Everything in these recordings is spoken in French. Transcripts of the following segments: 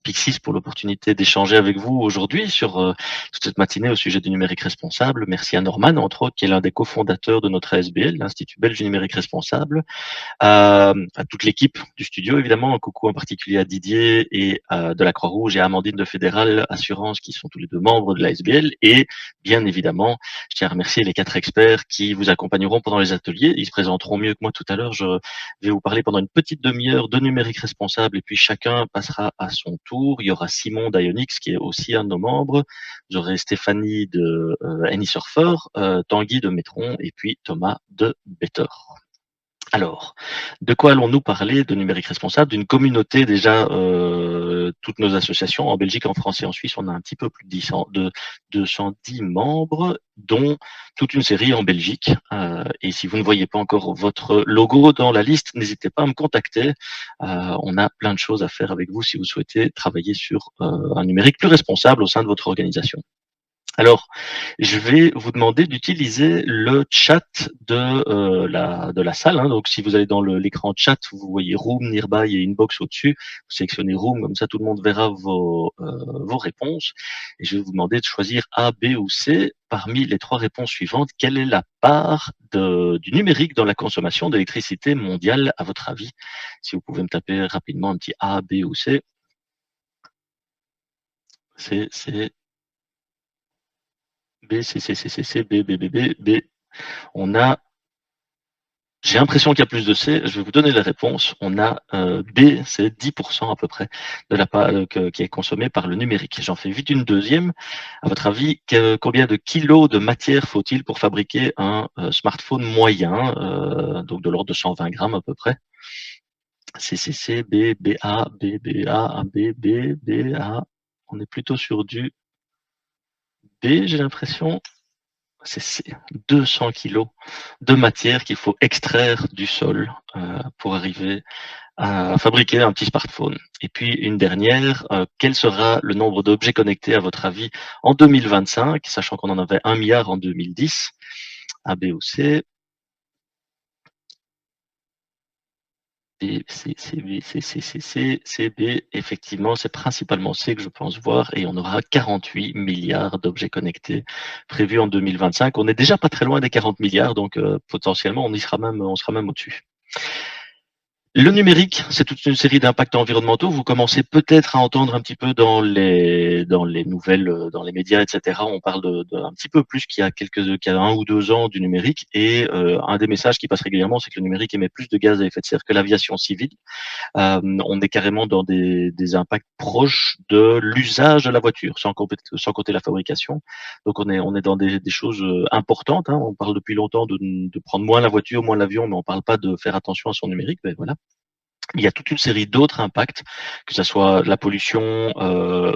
Pixis pour l'opportunité d'échanger avec vous aujourd'hui sur toute cette matinée au sujet du numérique responsable. Merci à Norman, entre autres, qui est l'un des cofondateurs de notre ASBL, l'Institut belge du numérique responsable. À toute l'équipe du studio, évidemment. Un coucou en particulier à Didier et de la Croix-Rouge et à Amandine de Fédéral Assurance, qui sont tous les deux membres de l'ASBL. Et bien évidemment, je tiens à remercier les 4 experts qui vous accompagneront pendant les ateliers. Ils se présenteront mieux que moi tout à l'heure. Je vais vous parler pendant une petite demi-heure de numérique responsable et puis chacun passera à son tour. Il y aura Simon d'Ionix qui est aussi un de nos membres. Vous aurez Stéphanie de AnySurfer, Tanguy de Metron et puis Thomas de Better. Alors, de quoi allons-nous parler de numérique responsable? D'une communauté déjà, toutes nos associations en Belgique, en France et en Suisse, on a un petit peu plus de 210 membres, dont toute une série en Belgique. Et si vous ne voyez pas encore votre logo dans la liste, n'hésitez pas à me contacter. On a plein de choses à faire avec vous si vous souhaitez travailler sur un numérique plus responsable au sein de votre organisation. Alors, je vais vous demander d'utiliser le chat de la salle. Hein. Donc, si vous allez dans l'écran chat, vous voyez Room, Nearby et Inbox au-dessus. Vous sélectionnez Room, comme ça tout le monde verra vos réponses. Et je vais vous demander de choisir A, B ou C. Parmi les 3 réponses suivantes, quelle est la part du numérique dans la consommation d'électricité mondiale, à votre avis? Si vous pouvez me taper rapidement un petit A, B ou C. C, B, C, B, B, B, B, B. On a, j'ai l'impression qu'il y a plus de C. Je vais vous donner les réponses. On a B, c'est 10% à peu près de la part qui est consommée par le numérique. J'en fais vite une deuxième. À votre avis, combien de kilos de matière faut-il pour fabriquer un smartphone moyen, donc de l'ordre de 120 grammes à peu près? C, B, BA, B, BA, B, B, BA. On est plutôt sur du B, j'ai l'impression. C'est 200 kilos de matière qu'il faut extraire du sol pour arriver à fabriquer un petit smartphone. Et puis une dernière, quel sera le nombre d'objets connectés à votre avis en 2025, sachant qu'on en avait 1 milliard en 2010, A, B ou C? B, C, C, B, C, C, C, C, C, B. Effectivement, c'est principalement C que je pense voir et on aura 48 milliards d'objets connectés prévus en 2025. On n'est déjà pas très loin des 40 milliards, donc potentiellement on sera même au-dessus. Le numérique, c'est toute une série d'impacts environnementaux. Vous commencez peut-être à entendre un petit peu dans les nouvelles, dans les médias, etc. On parle un petit peu plus qu'il y a 1 ou 2 ans du numérique. Et un des messages qui passe régulièrement, c'est que le numérique émet plus de gaz à effet de serre que l'aviation civile. On est carrément dans des impacts proches de l'usage de la voiture, sans compter la fabrication. Donc on est dans des choses importantes. Hein. On parle depuis longtemps de prendre moins la voiture, moins l'avion, mais on parle pas de faire attention à son numérique. Ben voilà. Il y a toute une série d'autres impacts, que ce soit la pollution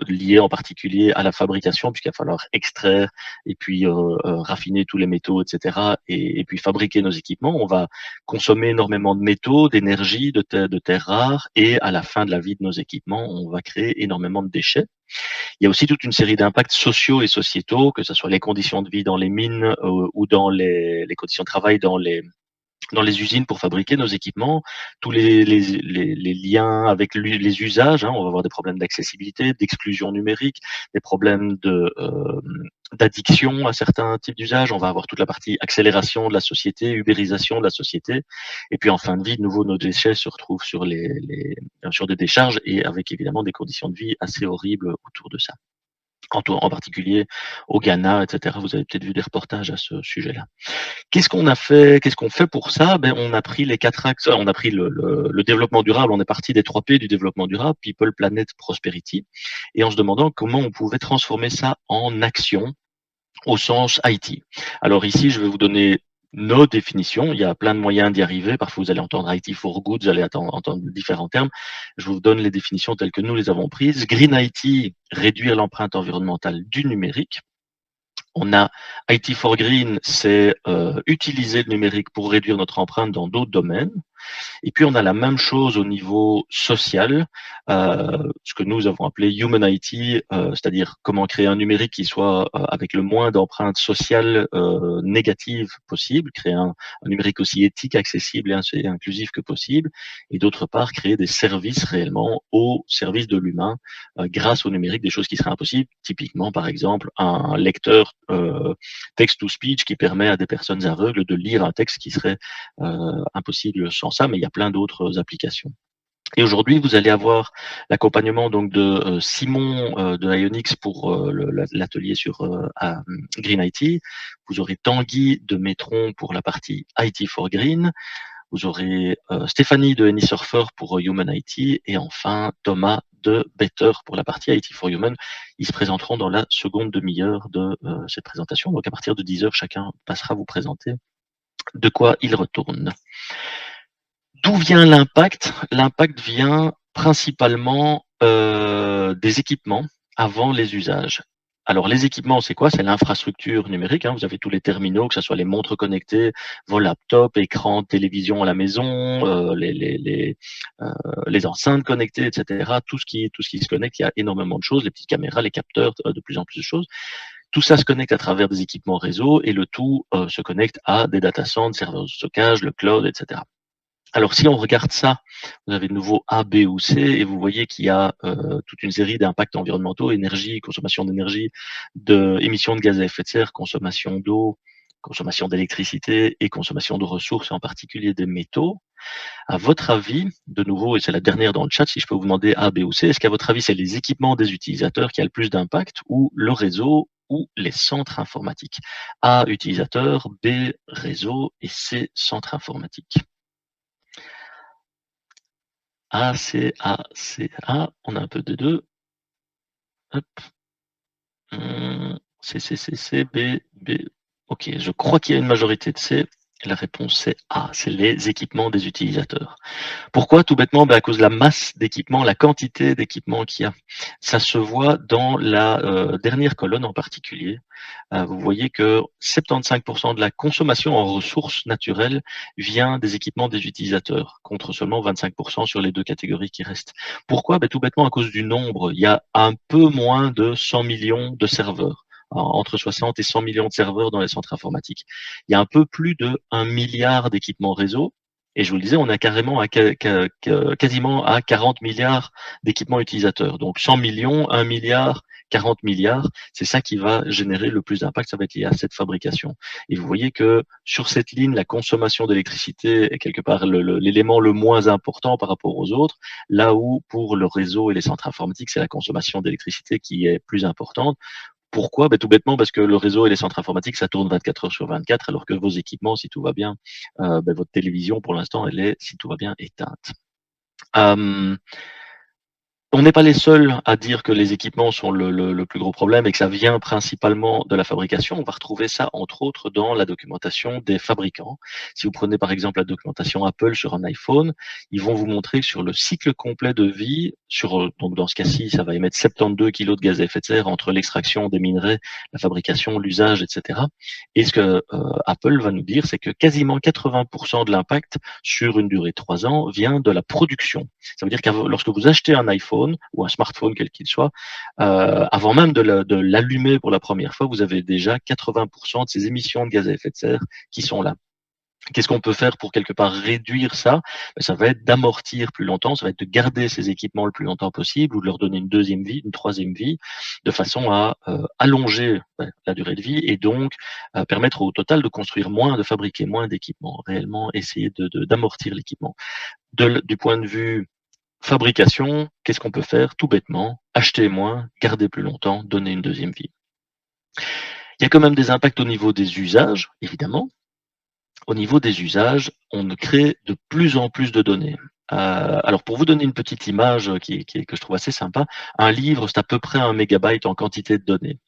liée en particulier à la fabrication, puisqu'il va falloir extraire et puis raffiner tous les métaux, etc. Et puis fabriquer nos équipements. On va consommer énormément de métaux, d'énergie, de terres rares, et à la fin de la vie de nos équipements, on va créer énormément de déchets. Il y a aussi toute une série d'impacts sociaux et sociétaux, que ce soit les conditions de vie dans les mines ou dans les conditions de travail dans les usines pour fabriquer nos équipements, tous les liens avec les usages. Hein, on va avoir des problèmes d'accessibilité, d'exclusion numérique, des problèmes d'addiction à certains types d'usages. On va avoir toute la partie accélération de la société, ubérisation de la société. Et puis en fin de vie, de nouveau, nos déchets se retrouvent sur sur des décharges et avec évidemment des conditions de vie assez horribles autour de ça. En particulier au Ghana, etc. Vous avez peut-être vu des reportages à ce sujet-là. Qu'est-ce qu'on a fait? Qu'est-ce qu'on fait pour ça? Ben, on a pris les 4 axes. On a pris le développement durable. On est parti des 3 P du développement durable: People, Planet, Prosperity, et en se demandant comment on pouvait transformer ça en action au sens IT. Alors ici, je vais vous donner nos définitions. Il y a plein de moyens d'y arriver. Parfois, vous allez entendre IT for good, vous allez entendre différents termes. Je vous donne les définitions telles que nous les avons prises. Green IT, réduire l'empreinte environnementale du numérique. On a IT for Green, c'est utiliser le numérique pour réduire notre empreinte dans d'autres domaines. Et puis on a la même chose au niveau social, ce que nous avons appelé Human IT, c'est-à-dire comment créer un numérique qui soit avec le moins d'empreintes sociales négatives possible, créer un numérique aussi éthique, accessible et inclusif que possible, et d'autre part créer des services réellement au service de l'humain grâce au numérique, des choses qui seraient impossibles, typiquement par exemple un lecteur text-to-speech qui permet à des personnes aveugles de lire un texte qui serait impossible sans ça, mais il y a plein d'autres applications. Et aujourd'hui, vous allez avoir l'accompagnement donc de Simon de Ionix pour l'atelier sur Green IT. Vous aurez Tanguy de Metron pour la partie IT for Green. Vous aurez Stéphanie de AnySurfer pour Human IT et enfin Thomas de Better pour la partie IT for Human. Ils se présenteront dans la seconde demi-heure de cette présentation. Donc à partir de 10 heures, chacun passera vous présenter de quoi il retourne. D'où vient l'impact? L'impact vient principalement des équipements avant les usages. Alors les équipements, c'est quoi? C'est l'infrastructure numérique. Vous avez tous les terminaux, que ce soit les montres connectées, vos laptops, écrans, télévision à la maison, les enceintes connectées, etc. Tout ce qui se connecte, il y a énormément de choses, les petites caméras, les capteurs, de plus en plus de choses. Tout ça se connecte à travers des équipements réseau et le tout se connecte à des data centers, serveurs de stockage, le cloud, etc. Alors, si on regarde ça, vous avez de nouveau A, B ou C, et vous voyez qu'il y a toute une série d'impacts environnementaux, énergie, consommation d'énergie, émissions de gaz à effet de serre, consommation d'eau, consommation d'électricité et consommation de ressources, en particulier des métaux. À votre avis, de nouveau, et c'est la dernière dans le chat, si je peux vous demander A, B ou C, est-ce qu'à votre avis, c'est les équipements des utilisateurs qui a le plus d'impact ou le réseau ou les centres informatiques? A, utilisateur, B, réseau et C, centre informatique. A, C, A, C, A. On a un peu de deux. Hop. C, C, C, C, B, B. Ok, je crois qu'il y a une majorité de C. Et la réponse c'est A, c'est les équipements des utilisateurs. Pourquoi? Tout bêtement, à cause de la masse d'équipements, la quantité d'équipements qu'il y a. Ça se voit dans la dernière colonne en particulier. Vous voyez que 75% de la consommation en ressources naturelles vient des équipements des utilisateurs, contre seulement 25% sur les deux catégories qui restent. Pourquoi? Tout bêtement à cause du nombre. Il y a un peu moins de 100 millions de serveurs. Entre 60 et 100 millions de serveurs dans les centres informatiques. Il y a un peu plus de 1 milliard d'équipements réseau. Et je vous le disais, on a carrément quasiment à 40 milliards d'équipements utilisateurs. Donc 100 millions, 1 milliard, 40 milliards, c'est ça qui va générer le plus d'impact, ça va être lié à cette fabrication. Et vous voyez que sur cette ligne, la consommation d'électricité est quelque part l'élément le moins important par rapport aux autres, là où pour le réseau et les centres informatiques, c'est la consommation d'électricité qui est plus importante. Pourquoi? Tout bêtement parce que le réseau et les centres informatiques, ça tourne 24 heures sur 24, alors que vos équipements, si tout va bien, votre télévision, pour l'instant, elle est, si tout va bien, éteinte. On n'est pas les seuls à dire que les équipements sont le plus gros problème et que ça vient principalement de la fabrication. On va retrouver ça, entre autres, dans la documentation des fabricants. Si vous prenez par exemple la documentation Apple sur un iPhone, ils vont vous montrer que sur le cycle complet de vie, donc dans ce cas-ci, ça va émettre 72 kg de gaz à effet de serre entre l'extraction des minerais, la fabrication, l'usage, etc. Et ce que Apple va nous dire, c'est que quasiment 80% de l'impact sur une durée de 3 ans vient de la production. Ça veut dire que lorsque vous achetez un iPhone, ou un smartphone quel qu'il soit, avant même de l'allumer pour la première fois, vous avez déjà 80% de ces émissions de gaz à effet de serre qui sont là. Qu'est-ce qu'on peut faire pour quelque part réduire ça? Ça va être d'amortir plus longtemps, ça va être de garder ces équipements le plus longtemps possible ou de leur donner une deuxième vie, une troisième vie, de façon à allonger la durée de vie et donc permettre au total de construire moins, de fabriquer moins d'équipements, réellement essayer d'amortir l'équipement. Du point de vue fabrication, qu'est-ce qu'on peut faire? Tout bêtement, acheter moins, garder plus longtemps, donner une deuxième vie. Il y a quand même des impacts au niveau des usages, évidemment. Au niveau des usages, on crée de plus en plus de données. Alors pour vous donner une petite image que je trouve assez sympa, un livre, c'est à peu près 1 mégabyte en quantité de données.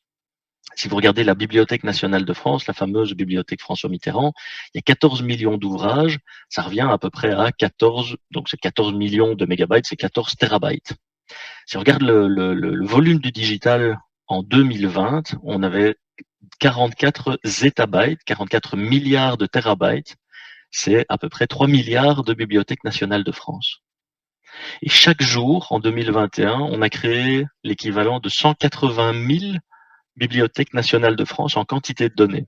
Si vous regardez la Bibliothèque nationale de France, la fameuse bibliothèque François Mitterrand, il y a 14 millions d'ouvrages, ça revient à peu près à 14, donc c'est 14 millions de mégabytes, c'est 14 terabytes. Si on regarde le volume du digital en 2020, on avait 44 zettabytes, 44 milliards de terabytes, c'est à peu près 3 milliards de bibliothèques nationales de France. Et chaque jour, en 2021, on a créé l'équivalent de 180 000 bibliothèques nationales de France en quantité de données.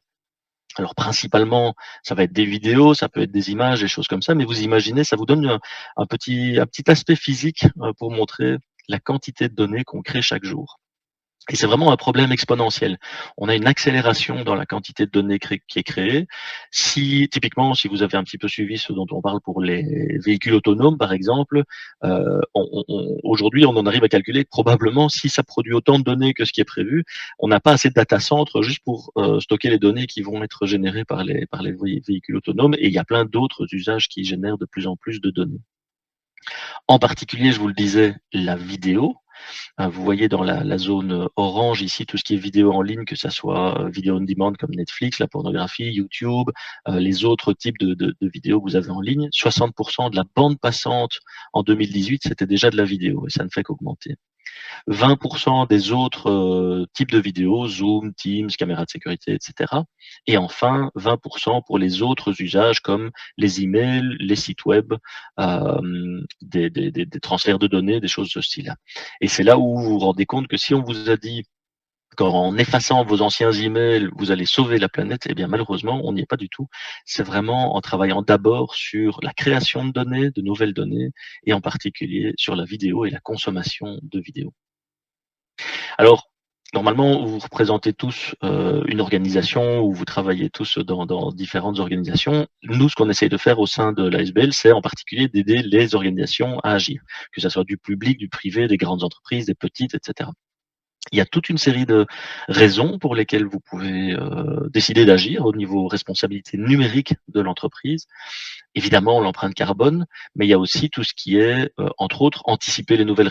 Alors principalement, ça va être des vidéos, ça peut être des images, des choses comme ça, mais vous imaginez, ça vous donne un petit aspect physique pour montrer la quantité de données qu'on crée chaque jour. Et c'est vraiment un problème exponentiel. On a une accélération dans la quantité de données qui est créée. Si typiquement, si vous avez un petit peu suivi ce dont on parle pour les véhicules autonomes, par exemple, aujourd'hui, on en arrive à calculer que probablement, si ça produit autant de données que ce qui est prévu, on n'a pas assez de data centres juste pour stocker les données qui vont être générées par les véhicules autonomes. Et il y a plein d'autres usages qui génèrent de plus en plus de données. En particulier, je vous le disais, la vidéo. Vous voyez dans la zone orange ici tout ce qui est vidéo en ligne, que ça soit vidéo on demand comme Netflix, la pornographie, YouTube, les autres types de vidéos que vous avez en ligne. 60% de la bande passante en 2018, c'était déjà de la vidéo et ça ne fait qu'augmenter. 20% des autres types de vidéos, Zoom, Teams, caméra de sécurité, etc. Et enfin, 20% pour les autres usages comme les emails, les sites web, des transferts de données, des choses de ce style-là. Et c'est là où vous vous rendez compte que si on vous a dit qu'en effaçant vos anciens emails, vous allez sauver la planète, eh bien malheureusement, on n'y est pas du tout. C'est vraiment en travaillant d'abord sur la création de données, de nouvelles données, et en particulier sur la vidéo et la consommation de vidéos. Alors, normalement, vous représentez tous une organisation ou vous travaillez tous dans différentes organisations. Nous, ce qu'on essaye de faire au sein de l'ASBL, c'est en particulier d'aider les organisations à agir, que ce soit du public, du privé, des grandes entreprises, des petites, etc. Il y a toute une série de raisons pour lesquelles vous pouvez décider d'agir au niveau responsabilité numérique de l'entreprise. Évidemment, l'empreinte carbone, mais il y a aussi tout ce qui est, entre autres, anticiper les nouvelles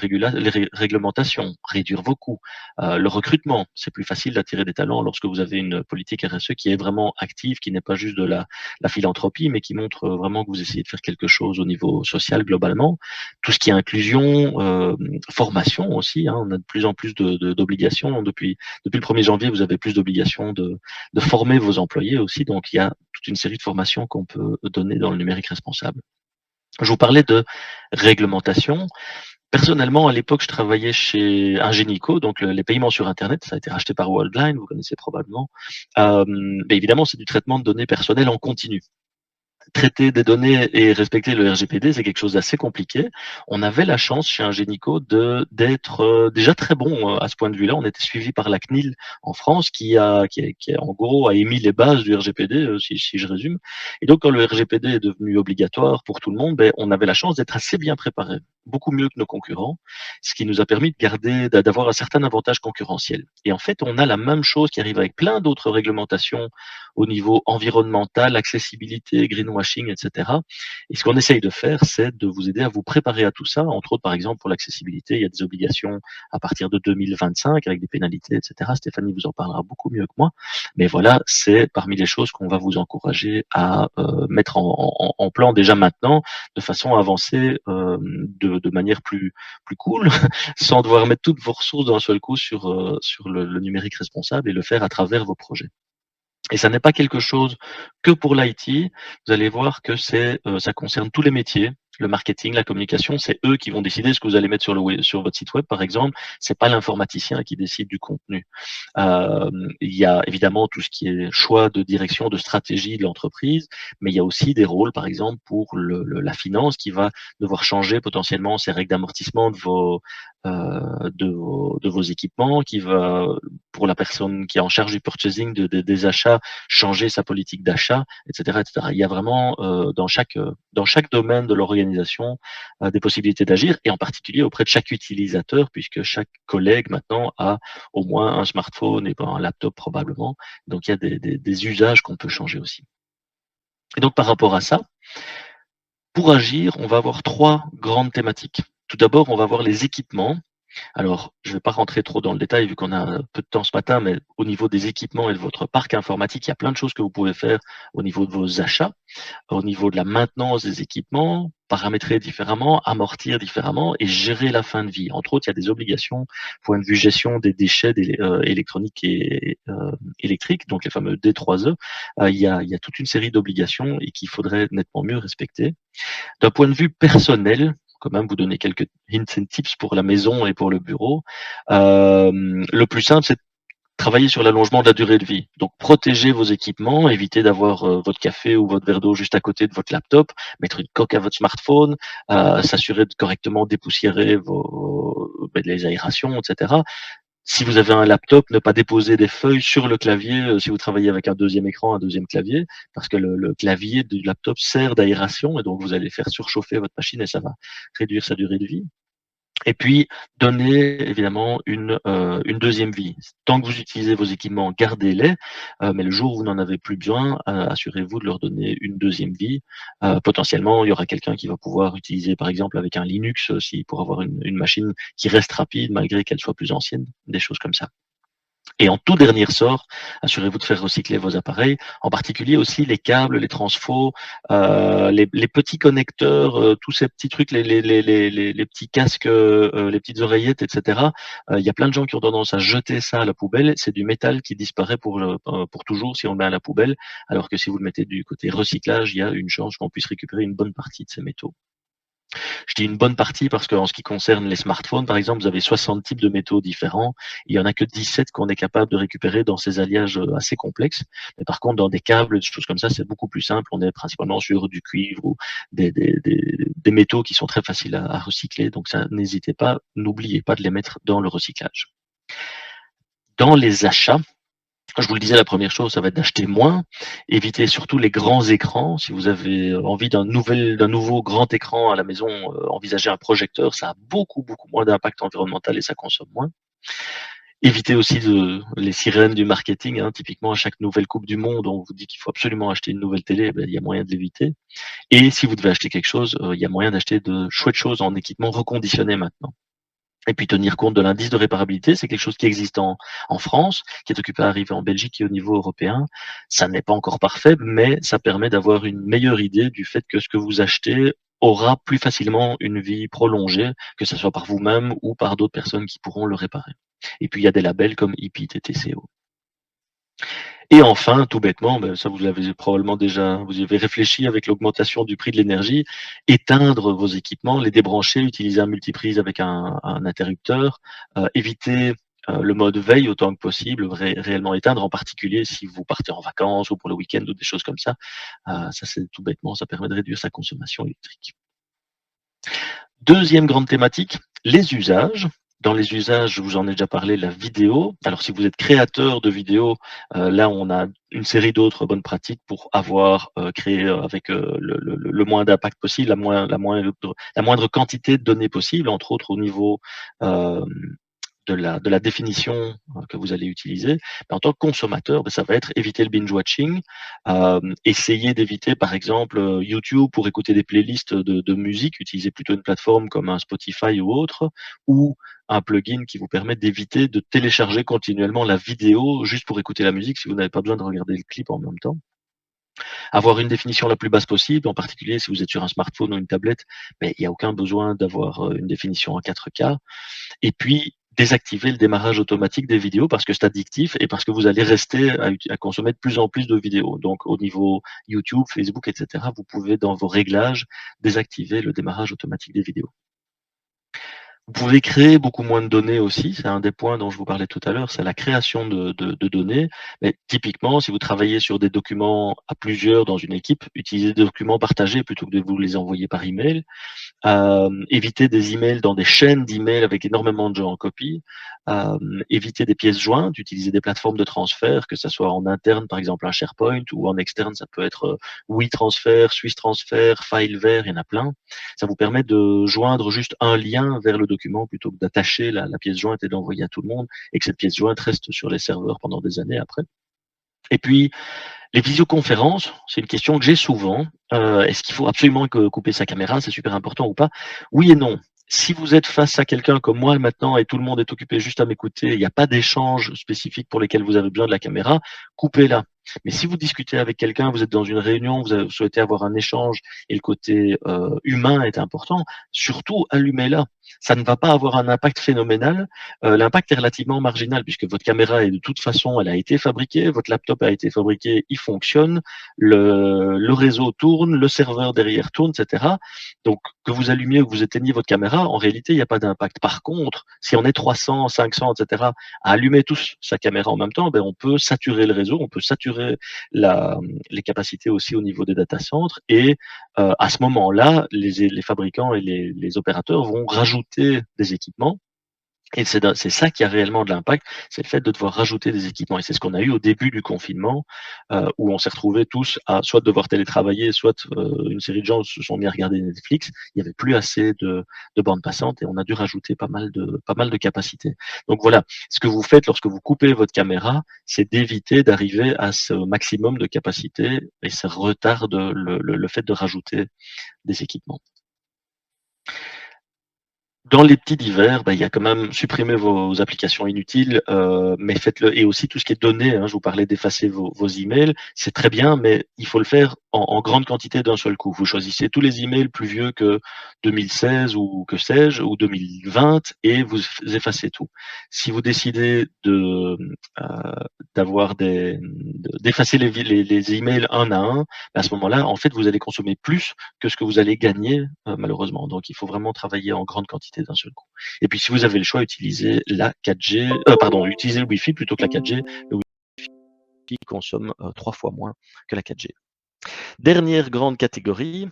réglementations, réduire vos coûts, le recrutement. C'est plus facile d'attirer des talents lorsque vous avez une politique RSE qui est vraiment active, qui n'est pas juste de la philanthropie, mais qui montre vraiment que vous essayez de faire quelque chose au niveau social globalement. Tout ce qui est inclusion, formation aussi, hein, on a de plus en plus d'obligations. Depuis le 1er janvier, vous avez plus d'obligations de former vos employés aussi. Donc, il y a toute une série de formations qu'on peut donner dans le numérique responsable. Je vous parlais de réglementation. Personnellement, à l'époque, je travaillais chez Ingenico, donc les paiements sur Internet. Ça a été racheté par Worldline, vous connaissez probablement. Mais évidemment, c'est du traitement de données personnelles en continu. Traiter des données et respecter le RGPD, c'est quelque chose d'assez compliqué. On avait la chance chez Ingenico d'être déjà très bon à ce point de vue-là. On était suivi par la CNIL en France qui en gros a émis les bases du RGPD, si je résume. Et donc quand le RGPD est devenu obligatoire pour tout le monde, ben, on avait la chance d'être assez bien préparé, beaucoup mieux que nos concurrents, ce qui nous a permis d'avoir un certain avantage concurrentiel. Et en fait, on a la même chose qui arrive avec plein d'autres réglementations au niveau environnemental, accessibilité, greenwashing, etc. Et ce qu'on essaye de faire, c'est de vous aider à vous préparer à tout ça. Entre autres, par exemple, pour l'accessibilité, il y a des obligations à partir de 2025 avec des pénalités, etc. Stéphanie vous en parlera beaucoup mieux que moi. Mais voilà, c'est parmi les choses qu'on va vous encourager à mettre en plan déjà maintenant, de façon à avancer de manière plus cool, sans devoir mettre toutes vos ressources d'un seul coup sur le numérique responsable et le faire à travers vos projets. Et ça n'est pas quelque chose que pour l'IT. Vous allez voir que ça concerne tous les métiers. Le marketing, la communication, c'est eux qui vont décider ce que vous allez mettre sur votre site web, par exemple. C'est pas l'informaticien qui décide du contenu. Il y a évidemment tout ce qui est choix de direction, de stratégie de l'entreprise, mais il y a aussi des rôles, par exemple, pour la finance qui va devoir changer potentiellement ses règles d'amortissement de vos équipements, qui va, pour la personne qui est en charge du purchasing des achats, changer sa politique d'achat, etc., etc. Il y a vraiment dans chaque domaine de l'organisation des possibilités d'agir, et en particulier auprès de chaque utilisateur, puisque chaque collègue maintenant a au moins un smartphone et pas un laptop probablement. Donc il y a des usages qu'on peut changer aussi. Et donc par rapport à ça, pour agir, on va avoir trois grandes thématiques. Tout d'abord, on va voir les équipements. Alors, je ne vais pas rentrer trop dans le détail vu qu'on a peu de temps ce matin, mais au niveau des équipements et de votre parc informatique, il y a plein de choses que vous pouvez faire au niveau de vos achats, au niveau de la maintenance des équipements, paramétrer différemment, amortir différemment et gérer la fin de vie. Entre autres, il y a des obligations, point de vue gestion des déchets électroniques et électriques, donc les fameux D3E. Il y a toute une série d'obligations et qu'il faudrait nettement mieux respecter. D'un point de vue personnel, quand même vous donner quelques hints and tips pour la maison et pour le bureau. Le plus simple, c'est de travailler sur l'allongement de la durée de vie. Donc protégez vos équipements, évitez d'avoir votre café ou votre verre d'eau juste à côté de votre laptop, mettre une coque à votre smartphone, s'assurer de correctement dépoussiérer les aérations, etc. Si vous avez un laptop, ne pas déposer des feuilles sur le clavier si vous travaillez avec un deuxième écran, un deuxième clavier, parce que le clavier du laptop sert d'aération et donc vous allez faire surchauffer votre machine et ça va réduire sa durée de vie. Et puis, donner évidemment une deuxième vie. Tant que vous utilisez vos équipements, gardez-les, mais le jour où vous n'en avez plus besoin, assurez-vous de leur donner une deuxième vie. Potentiellement, il y aura quelqu'un qui va pouvoir utiliser, par exemple, avec un Linux aussi, pour avoir une machine qui reste rapide malgré qu'elle soit plus ancienne, des choses comme ça. Et en tout dernier ressort, assurez-vous de faire recycler vos appareils, en particulier aussi les câbles, les transfos, les petits connecteurs, tous ces petits trucs, les petits casques, les petites oreillettes, etc. Il y a plein de gens qui ont tendance à jeter ça à la poubelle. C'est du métal qui disparaît pour toujours si on le met à la poubelle, alors que si vous le mettez du côté recyclage, il y a une chance qu'on puisse récupérer une bonne partie de ces métaux. Je dis une bonne partie parce qu'en ce qui concerne les smartphones, par exemple, vous avez 60 types de métaux différents. Il y en a que 17 qu'on est capable de récupérer dans ces alliages assez complexes. Mais par contre, dans des câbles, des choses comme ça, c'est beaucoup plus simple. On est principalement sur du cuivre ou des métaux qui sont très faciles à recycler. Donc, ça, n'hésitez pas, n'oubliez pas de les mettre dans le recyclage. Dans les achats, je vous le disais, la première chose, ça va être d'acheter moins. Évitez surtout les grands écrans. Si vous avez envie d'un nouveau grand écran à la maison, envisagez un projecteur. Ça a beaucoup moins d'impact environnemental et ça consomme moins. Évitez aussi les sirènes du marketing. Hein. Typiquement, à chaque nouvelle Coupe du Monde, on vous dit qu'il faut absolument acheter une nouvelle télé. Il y a moyen de l'éviter. Et si vous devez acheter quelque chose, il y a moyen d'acheter de chouettes choses en équipement reconditionné maintenant. Et puis tenir compte de l'indice de réparabilité, c'est quelque chose qui existe en France, qui est occupé à arriver en Belgique et au niveau européen. Ça n'est pas encore parfait, mais ça permet d'avoir une meilleure idée du fait que ce que vous achetez aura plus facilement une vie prolongée, que ce soit par vous-même ou par d'autres personnes qui pourront le réparer. Et puis il y a des labels comme IPI TTCO. Et enfin, tout bêtement, ça vous l'avez probablement déjà, vous y avez réfléchi avec l'augmentation du prix de l'énergie, éteindre vos équipements, les débrancher, utiliser un multiprise avec un interrupteur, éviter le mode veille autant que possible, réellement éteindre, en particulier si vous partez en vacances ou pour le week-end ou des choses comme ça. Ça, c'est tout bêtement, ça permet de réduire sa consommation électrique. Deuxième grande thématique, les usages. Dans les usages, je vous en ai déjà parlé, la vidéo. Alors, si vous êtes créateur de vidéos, là, on a une série d'autres bonnes pratiques pour avoir créé avec le moins d'impact possible, la moindre quantité de données possible, entre autres au niveau de la définition que vous allez utiliser. En tant que consommateur, ça va être éviter le binge-watching, essayer d'éviter par exemple YouTube pour écouter des playlists de musique, utiliser plutôt une plateforme comme un Spotify ou autre, ou un plugin qui vous permet d'éviter de télécharger continuellement la vidéo juste pour écouter la musique si vous n'avez pas besoin de regarder le clip en même temps. Avoir une définition la plus basse possible, en particulier si vous êtes sur un smartphone ou une tablette, il n'y a aucun besoin d'avoir une définition en 4K. Et puis, désactiver le démarrage automatique des vidéos parce que c'est addictif et parce que vous allez rester à consommer de plus en plus de vidéos. Donc, au niveau YouTube, Facebook, etc., vous pouvez, dans vos réglages, désactiver le démarrage automatique des vidéos. Vous pouvez créer beaucoup moins de données aussi, c'est un des points dont je vous parlais tout à l'heure, c'est la création de données. Mais typiquement, si vous travaillez sur des documents à plusieurs dans une équipe, utilisez des documents partagés plutôt que de vous les envoyer par email. Éviter des emails dans des chaînes d'emails avec énormément de gens en copie, éviter des pièces jointes, utiliser des plateformes de transfert, que ce soit en interne, par exemple un SharePoint, ou en externe, ça peut être WeTransfer, SwissTransfer, FileVer, il y en a plein. Ça vous permet de joindre juste un lien vers le document plutôt que d'attacher la pièce jointe et d'envoyer à tout le monde, et que cette pièce jointe reste sur les serveurs pendant des années après. Et puis, les visioconférences, c'est une question que j'ai souvent. Est-ce qu'il faut absolument couper sa caméra? C'est super important ou pas? Oui et non. Si vous êtes face à quelqu'un comme moi maintenant et tout le monde est occupé juste à m'écouter, il n'y a pas d'échange spécifique pour lesquels vous avez besoin de la caméra, coupez-la. Mais si vous discutez avec quelqu'un, vous êtes dans une réunion, vous souhaitez avoir un échange et le côté humain est important, surtout allumez-la. Ça ne va pas avoir un impact phénoménal. L'impact est relativement marginal puisque votre caméra est de toute façon, elle a été fabriquée, votre laptop a été fabriqué, il fonctionne, le réseau tourne, le serveur derrière tourne, etc. Donc, que vous allumiez ou que vous éteigniez votre caméra, en réalité, il n'y a pas d'impact. Par contre, si on est 300, 500, etc., à allumer tous sa caméra en même temps, ben, on peut saturer le réseau, on peut saturer les capacités aussi au niveau des data centers. Et à ce moment-là, les fabricants et les opérateurs vont rajouter des équipements et c'est ça qui a réellement de l'impact, c'est le fait de devoir rajouter des équipements et c'est ce qu'on a eu au début du confinement, où on s'est retrouvés tous à soit devoir télétravailler, soit, une série de gens se sont mis à regarder Netflix. Il y avait plus assez de bandes passantes et on a dû rajouter pas mal de capacités. Donc voilà, ce que vous faites lorsque vous coupez votre caméra, c'est d'éviter d'arriver à ce maximum de capacité et ça retarde le fait de rajouter des équipements. Dans les petits divers, bah, il y a quand même supprimer vos applications inutiles, mais faites-le et aussi tout ce qui est données, hein, je vous parlais d'effacer vos emails, c'est très bien, mais il faut le faire en grande quantité d'un seul coup. Vous choisissez tous les emails plus vieux que 2016 ou que sais-je, ou 2020 et vous effacez tout. Si vous décidez d'avoir d'effacer les emails un à un, à ce moment-là, en fait, vous allez consommer plus que ce que vous allez gagner, malheureusement. Donc, il faut vraiment travailler en grande quantité d'un seul coup. Et puis, si vous avez le choix, utilisez la 4G, pardon, utilisez le Wi-Fi plutôt que la 4G. Le Wi-Fi consomme 3 fois moins que la 4G. Dernière grande catégorie,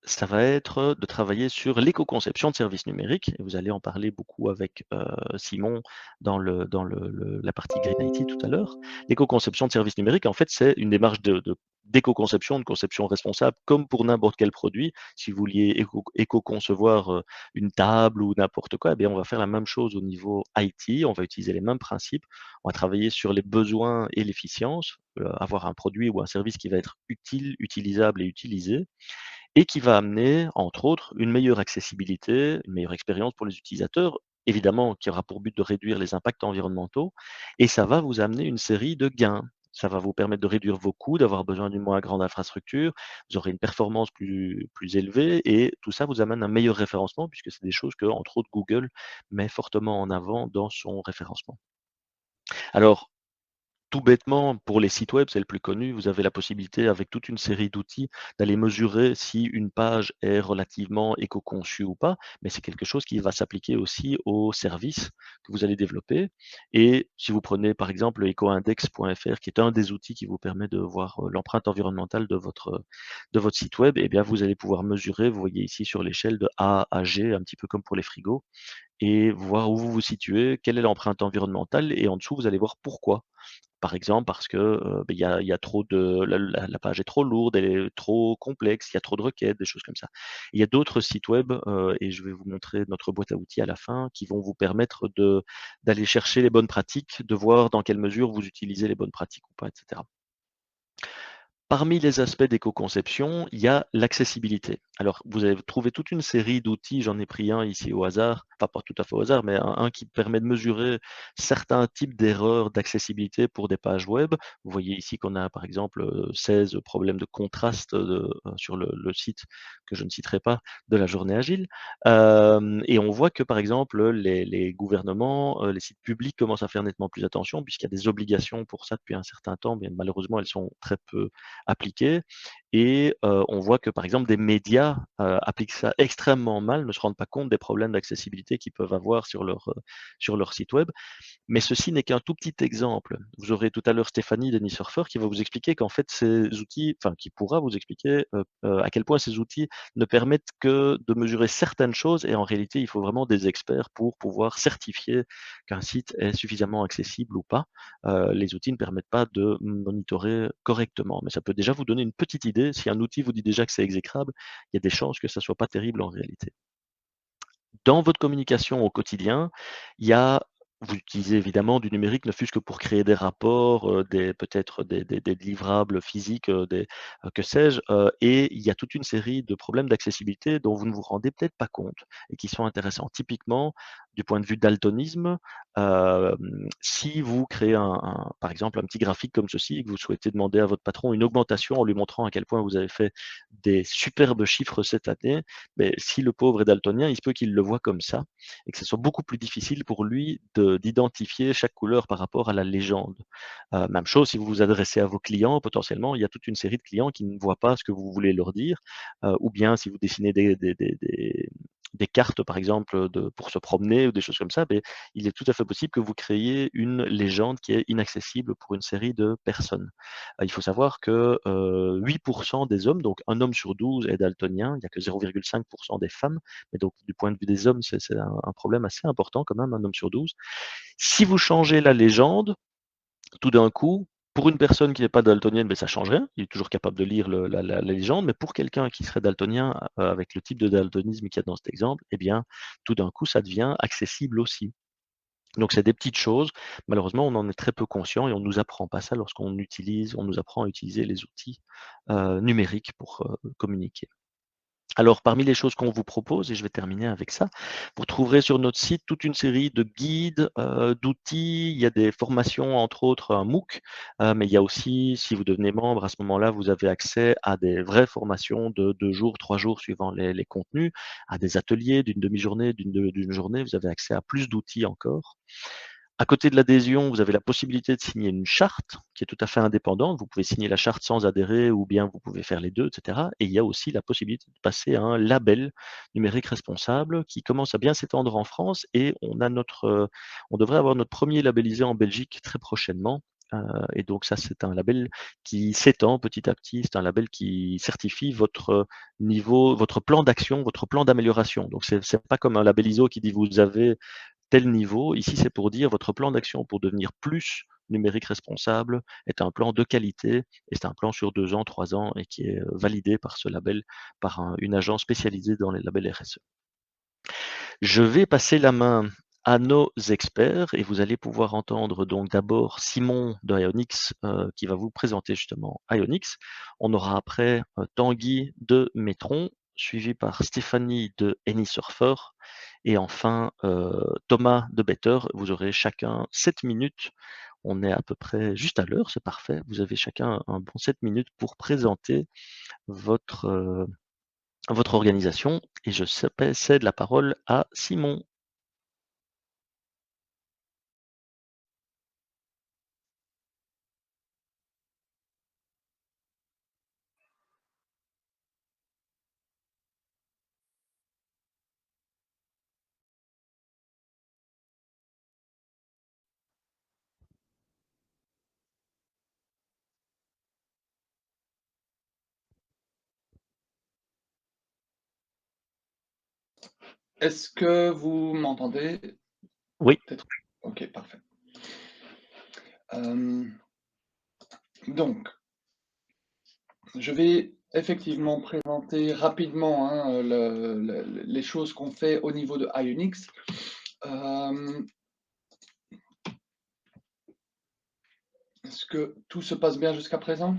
ça va être de travailler sur l'éco-conception de services numériques. Et vous allez en parler beaucoup avec Simon dans la partie Green IT tout à l'heure. L'éco-conception de services numériques, en fait, c'est une démarche d'éco-conception, de conception responsable, comme pour n'importe quel produit. Si vous vouliez éco-concevoir une table ou n'importe quoi, eh bien, on va faire la même chose au niveau IT. On va utiliser les mêmes principes. On va travailler sur les besoins et l'efficience, avoir un produit ou un service qui va être utile, utilisable et utilisé et qui va amener, entre autres, une meilleure accessibilité, une meilleure expérience pour les utilisateurs, évidemment, qui aura pour but de réduire les impacts environnementaux, et ça va vous amener une série de gains. Ça va vous permettre de réduire vos coûts, d'avoir besoin d'une moins grande infrastructure, vous aurez une performance plus élevée, et tout ça vous amène un meilleur référencement, puisque c'est des choses que, entre autres, Google met fortement en avant dans son référencement. Alors, tout bêtement, pour les sites web, c'est le plus connu, vous avez la possibilité avec toute une série d'outils d'aller mesurer si une page est relativement éco-conçue ou pas, mais c'est quelque chose qui va s'appliquer aussi aux services que vous allez développer. Et si vous prenez par exemple ecoindex.fr, qui est un des outils qui vous permet de voir l'empreinte environnementale de votre site web, eh bien vous allez pouvoir mesurer, vous voyez ici sur l'échelle de A à G, un petit peu comme pour les frigos, et voir où vous vous situez, quelle est l'empreinte environnementale, et en dessous, vous allez voir pourquoi. Par exemple, parce que, il y a trop de la page est trop lourde, elle est trop complexe, il y a trop de requêtes, des choses comme ça. Il y a d'autres sites web, et je vais vous montrer notre boîte à outils à la fin, qui vont vous permettre d'aller chercher les bonnes pratiques, de voir dans quelle mesure vous utilisez les bonnes pratiques ou pas, et cetera. Parmi les aspects d'éco-conception, il y a l'accessibilité. Alors, vous avez trouvé toute une série d'outils, j'en ai pris un ici au hasard, enfin pas tout à fait au hasard, mais un qui permet de mesurer certains types d'erreurs d'accessibilité pour des pages web. Vous voyez ici qu'on a par exemple 16 problèmes de contraste sur le site que je ne citerai pas de la journée agile. Et on voit que par exemple les gouvernements, les sites publics commencent à faire nettement plus attention puisqu'il y a des obligations pour ça depuis un certain temps, mais malheureusement elles sont très peu appliquées. Et on voit que, par exemple, des médias appliquent ça extrêmement mal, ne se rendent pas compte des problèmes d'accessibilité qu'ils peuvent avoir sur leur site web. Mais ceci n'est qu'un tout petit exemple. Vous aurez tout à l'heure Stéphanie Denis-Surfer qui va vous expliquer qu'en fait ces outils, enfin qui pourra vous expliquer à quel point ces outils ne permettent que de mesurer certaines choses et en réalité il faut vraiment des experts pour pouvoir certifier qu'un site est suffisamment accessible ou pas. Les outils ne permettent pas de monitorer correctement, mais ça peut déjà vous donner une petite idée. Si un outil vous dit déjà que c'est exécrable, il y a des chances que ça soit pas terrible en réalité. Dans votre communication au quotidien, il y a vous utilisez évidemment du numérique, ne fût-ce que pour créer des rapports, des peut-être des livrables physiques, que sais-je, et il y a toute une série de problèmes d'accessibilité dont vous ne vous rendez peut-être pas compte et qui sont intéressants. Typiquement, du point de vue daltonisme, si vous créez par exemple, un petit graphique comme ceci et que vous souhaitez demander à votre patron une augmentation en lui montrant à quel point vous avez fait des superbes chiffres cette année, mais si le pauvre est daltonien, il se peut qu'il le voit comme ça et que ce soit beaucoup plus difficile pour lui d'identifier chaque couleur par rapport à la légende. Même chose si vous vous adressez à vos clients, potentiellement, il y a toute une série de clients qui ne voient pas ce que vous voulez leur dire, ou bien si vous dessinez des cartes, par exemple, pour se promener ou des choses comme ça, ben, il est tout à fait possible que vous créiez une légende qui est inaccessible pour une série de personnes. Il faut savoir que 8% des hommes, donc un homme sur 12 est daltonien, il n'y a que 0,5% des femmes, mais donc du point de vue des hommes, c'est un problème assez important quand même, un homme sur 12. Si vous changez la légende, tout d'un coup, pour une personne qui n'est pas daltonienne, ben, ça change rien, il est toujours capable de lire la légende, mais pour quelqu'un qui serait daltonien, avec le type de daltonisme qu'il y a dans cet exemple, eh bien, tout d'un coup, ça devient accessible aussi. Donc c'est des petites choses. Malheureusement, on en est très peu conscient et on ne nous apprend pas ça on nous apprend à utiliser les outils, numériques pour, communiquer. Alors, parmi les choses qu'on vous propose, et je vais terminer avec ça, vous trouverez sur notre site toute une série de guides, d'outils. Il y a des formations, entre autres un MOOC, mais il y a aussi, si vous devenez membre, à ce moment-là, vous avez accès à des vraies formations de 2 jours, 3 jours, suivant les contenus, à des ateliers d'une demi-journée, d'une journée. Vous avez accès à plus d'outils encore. À côté de l'adhésion, vous avez la possibilité de signer une charte qui est tout à fait indépendante. Vous pouvez signer la charte sans adhérer ou bien vous pouvez faire les deux, etc. Et il y a aussi la possibilité de passer à un label numérique responsable qui commence à bien s'étendre en France et on devrait avoir notre premier labellisé en Belgique très prochainement. Et donc ça, c'est un label qui s'étend petit à petit. C'est un label qui certifie votre niveau, votre plan d'action, votre plan d'amélioration. Donc c'est pas comme un label ISO qui dit vous avez tel niveau. Ici, c'est pour dire votre plan d'action pour devenir plus numérique responsable est un plan de qualité et c'est un plan sur 2 ans, 3 ans et qui est validé par ce label, par une agence spécialisée dans les labels RSE. Je vais passer la main à nos experts et vous allez pouvoir entendre donc d'abord Simon de Ionix qui va vous présenter justement Ionix. On aura après Tanguy de Metron, suivi par Stéphanie de AnySurfer et enfin Thomas de Better. Vous aurez chacun 7 minutes. On est à peu près juste à l'heure, c'est parfait. Vous avez chacun un bon 7 minutes pour présenter votre, votre organisation et je cède la parole à Simon. Est-ce que vous m'entendez? Oui, Peut-être. Ok, parfait. Euh, donc, je vais effectivement présenter rapidement hein, les choses qu'on fait au niveau de Ionix. Est-ce que tout se passe bien jusqu'à présent?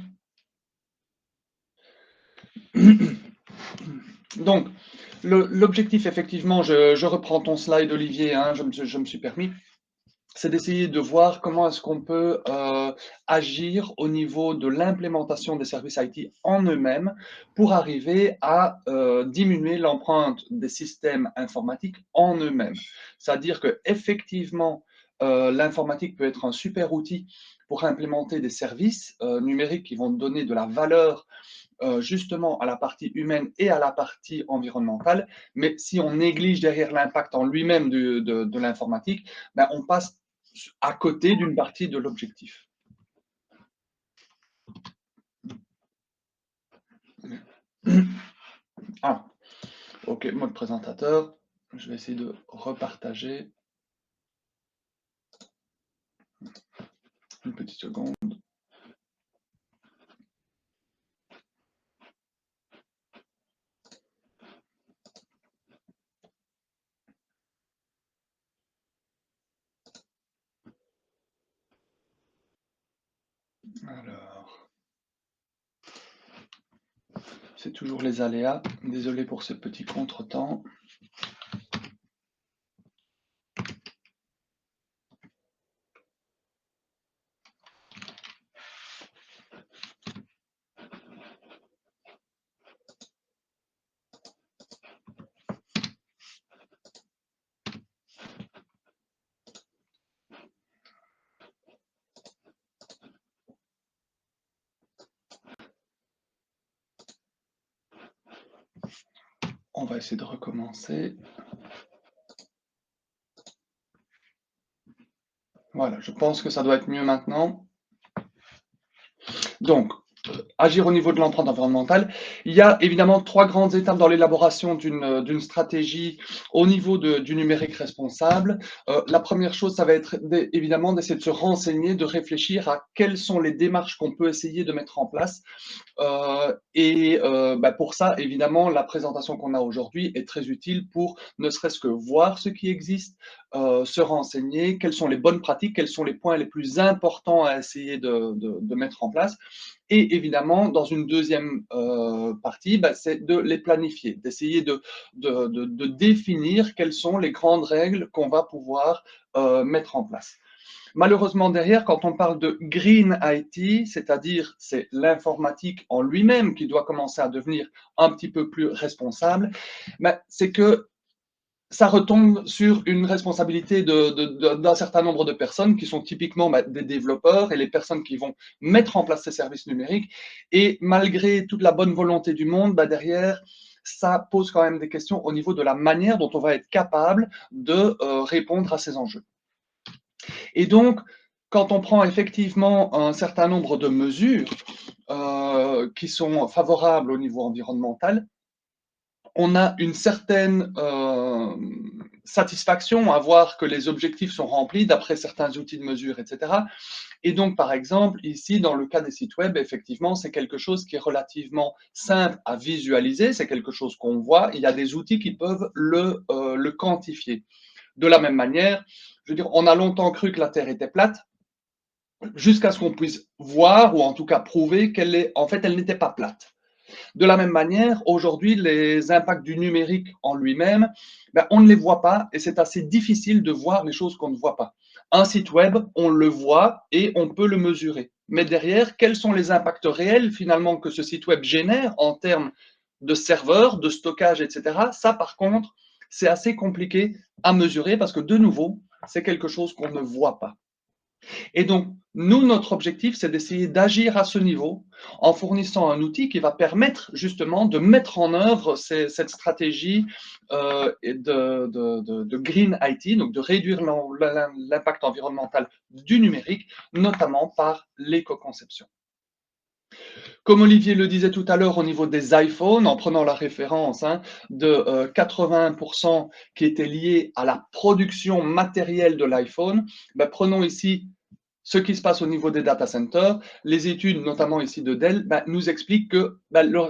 Donc, l'objectif, effectivement, je reprends ton slide, Olivier, hein, je me suis permis, c'est d'essayer de voir comment est-ce qu'on peut agir au niveau de l'implémentation des services IT en eux-mêmes pour arriver à diminuer l'empreinte des systèmes informatiques en eux-mêmes. C'est-à-dire que effectivement, l'informatique peut être un super outil pour implémenter des services numériques qui vont donner de la valeur justement à la partie humaine et à la partie environnementale. Mais si on néglige derrière l'impact en lui-même de l'informatique, ben on passe à côté d'une partie de l'objectif. Ah, ok, mode présentateur. Je vais essayer de repartager. Une petite seconde. Alors, c'est toujours les aléas. Désolé pour ce petit contretemps. On va essayer de recommencer. Voilà, je pense que ça doit être mieux maintenant. Donc, agir au niveau de l'empreinte environnementale. Il y a évidemment 3 grandes étapes dans l'élaboration d'une stratégie au niveau du numérique responsable. La première chose, ça va être évidemment d'essayer de se renseigner, de réfléchir à quelles sont les démarches qu'on peut essayer de mettre en place. Pour ça, évidemment, la présentation qu'on a aujourd'hui est très utile pour ne serait-ce que voir ce qui existe, se renseigner, quelles sont les bonnes pratiques, quels sont les points les plus importants à essayer de mettre en place. Et évidemment, dans une deuxième partie, c'est de les planifier, d'essayer de définir quelles sont les grandes règles qu'on va pouvoir mettre en place. Malheureusement, derrière, quand on parle de Green IT, c'est-à-dire c'est l'informatique en lui-même qui doit commencer à devenir un petit peu plus responsable, c'est que ça retombe sur une responsabilité d'un certain nombre de personnes qui sont typiquement des développeurs et les personnes qui vont mettre en place ces services numériques. Et malgré toute la bonne volonté du monde, derrière, ça pose quand même des questions au niveau de la manière dont on va être capable de répondre à ces enjeux. Et donc, quand on prend effectivement un certain nombre de mesures qui sont favorables au niveau environnemental, on a une certaine satisfaction à voir que les objectifs sont remplis d'après certains outils de mesure, etc. Et donc, par exemple, ici, dans le cas des sites web, effectivement, c'est quelque chose qui est relativement simple à visualiser, c'est quelque chose qu'on voit, il y a des outils qui peuvent le quantifier. De la même manière, je veux dire, on a longtemps cru que la Terre était plate, jusqu'à ce qu'on puisse voir, ou en tout cas prouver en fait, elle n'était pas plate. De la même manière, aujourd'hui, les impacts du numérique en lui-même, on ne les voit pas et c'est assez difficile de voir les choses qu'on ne voit pas. Un site web, on le voit et on peut le mesurer. Mais derrière, quels sont les impacts réels finalement que ce site web génère en termes de serveurs, de stockage, etc. Ça, par contre, c'est assez compliqué à mesurer parce que, de nouveau, c'est quelque chose qu'on ne voit pas. Et donc, nous, notre objectif, c'est d'essayer d'agir à ce niveau en fournissant un outil qui va permettre justement de mettre en œuvre cette stratégie de Green IT, donc de réduire l'impact environnemental du numérique, notamment par l'éco-conception. Comme Olivier le disait tout à l'heure au niveau des iPhones, en prenant la référence de 80% qui était lié à la production matérielle de l'iPhone, prenons ici ce qui se passe au niveau des data centers. Les études, notamment ici de Dell, nous expliquent que